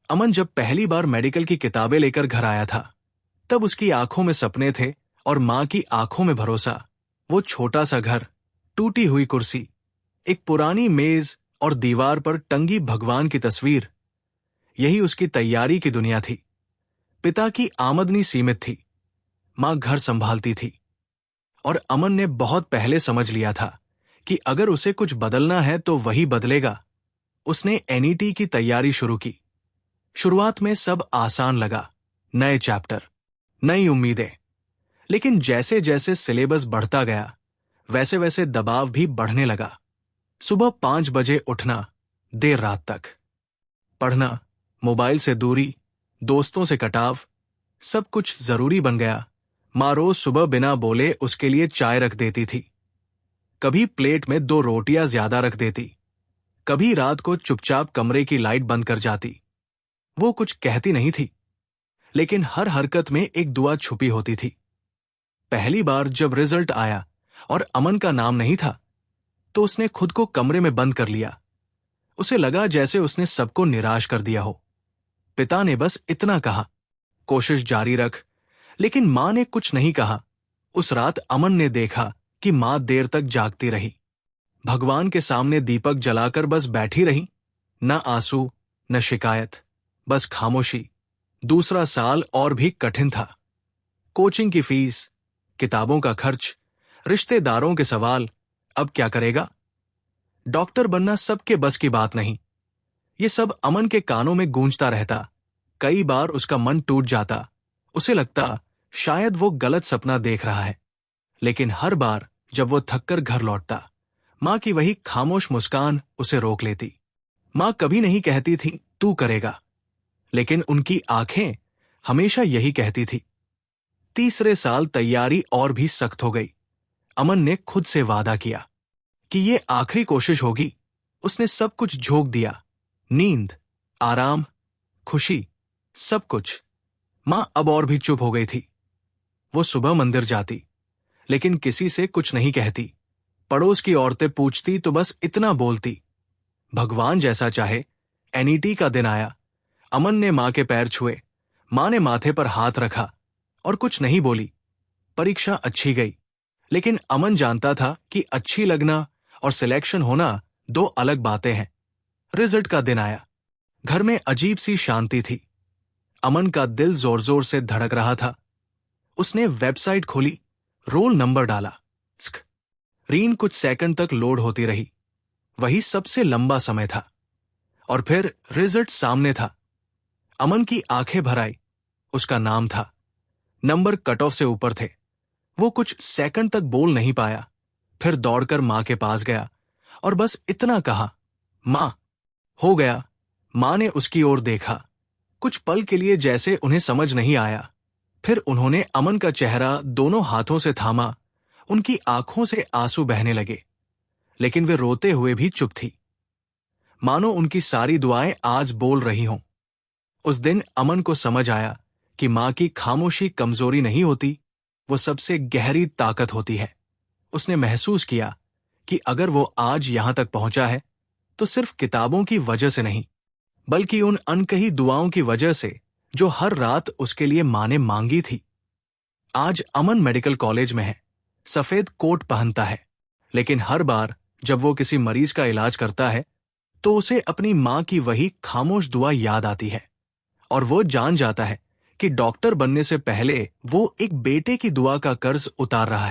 अमन जब पहली बार मेडिकल की किताबें लेकर घर आया था, तब उसकी आंखों में सपने थे और मां की आंखों में भरोसा। वो छोटा सा घर, टूटी हुई कुर्सी, एक पुरानी मेज और दीवार पर टंगी भगवान की तस्वीर, यही उसकी तैयारी की दुनिया थी। पिता की आमदनी सीमित थी, मां घर संभालती थी, और अमन ने बहुत पहले समझ लिया था कि अगर उसे कुछ बदलना है तो वही बदलेगा। उसने एनईटी की तैयारी शुरू की। शुरुआत में सब आसान लगा, नए चैप्टर, नई उम्मीदें। लेकिन जैसे जैसे सिलेबस बढ़ता गया, वैसे वैसे दबाव भी बढ़ने लगा। सुबह 5 बजे उठना, देर रात तक पढ़ना, मोबाइल से दूरी, दोस्तों से कटाव, सब कुछ जरूरी बन गया। मां रोज सुबह बिना बोले उसके लिए चाय रख देती थी। कभी प्लेट में 2 रोटियां ज्यादा रख देती, कभी रात को चुपचाप कमरे की लाइट बंद कर जाती। वो कुछ कहती नहीं थी, लेकिन हर हरकत में एक दुआ छुपी होती थी। पहली बार जब रिजल्ट आया और अमन का नाम नहीं था, तो उसने खुद को कमरे में बंद कर लिया। उसे लगा जैसे उसने सबको निराश कर दिया हो। पिता ने बस इतना कहा, कोशिश जारी रख, लेकिन मां ने कुछ नहीं कहा। उस रात अमन ने देखा कि मां देर तक जागती रही, भगवान के सामने दीपक जलाकर बस बैठी रही। न आंसू, न शिकायत, बस खामोशी। दूसरा साल और भी कठिन था। कोचिंग की फीस, किताबों का खर्च, रिश्तेदारों के सवाल, अब क्या करेगा? डॉक्टर बनना सबके बस की बात नहीं। ये सब अमन के कानों में गूंजता रहता। कई बार उसका मन टूट जाता। उसे लगता शायद वो गलत सपना देख रहा है। लेकिन हर बार जब वो थककर घर लौटता, मां की वही खामोश मुस्कान उसे रोक लेती। मां कभी नहीं कहती थी तू करेगा, लेकिन उनकी आंखें हमेशा यही कहती थी। तीसरे साल तैयारी और भी सख्त हो गई। अमन ने खुद से वादा किया कि ये आखिरी कोशिश होगी। उसने सब कुछ झोंक दिया, नींद, आराम, खुशी, सब कुछ। मां अब और भी चुप हो गई थी। वो सुबह मंदिर जाती, लेकिन किसी से कुछ नहीं कहती। पड़ोस की औरतें पूछती तो बस इतना बोलती, भगवान जैसा चाहे। एनईटी का दिन आया। अमन ने मां के पैर छुए, मां ने माथे पर हाथ रखा और कुछ नहीं बोली। परीक्षा अच्छी गई, लेकिन अमन जानता था कि अच्छी लगना और सिलेक्शन होना 2 अलग बातें हैं। रिजल्ट का दिन आया। घर में अजीब सी शांति थी। अमन का दिल जोर जोर से धड़क रहा था। उसने वेबसाइट खोली, रोल नंबर डाला। स्क्रीन कुछ सेकंड तक लोड होती रही। वही सबसे लंबा समय था। और फिर रिजल्ट सामने था। अमन की आंखें भर आई। उसका नाम था। नंबर कट ऑफ से ऊपर थे। वो कुछ सेकंड तक बोल नहीं पाया। फिर दौड़कर मां के पास गया और बस इतना कहा, मां, हो गया। मां ने उसकी ओर देखा। कुछ पल के लिए जैसे उन्हें समझ नहीं आया। फिर उन्होंने अमन का चेहरा दोनों हाथों से थामा। उनकी आंखों से आंसू बहने लगे, लेकिन वे रोते हुए भी चुप थी, मानो उनकी सारी दुआएं आज बोल रही हों। उस दिन अमन को समझ आया कि मां की खामोशी कमजोरी नहीं होती, वो सबसे गहरी ताकत होती है। उसने महसूस किया कि अगर वो आज यहां तक पहुंचा है, तो सिर्फ किताबों की वजह से नहीं, बल्कि उन अनकही दुआओं की वजह से जो हर रात उसके लिए मां ने मांगी थी। आज अमन मेडिकल कॉलेज में है, सफेद कोट पहनता है, लेकिन हर बार जब वो किसी मरीज का इलाज करता है, तो उसे अपनी मां की वही खामोश दुआ याद आती है। और वो जान जाता है कि डॉक्टर बनने से पहले वो एक बेटे की दुआ का कर्ज उतार रहा है।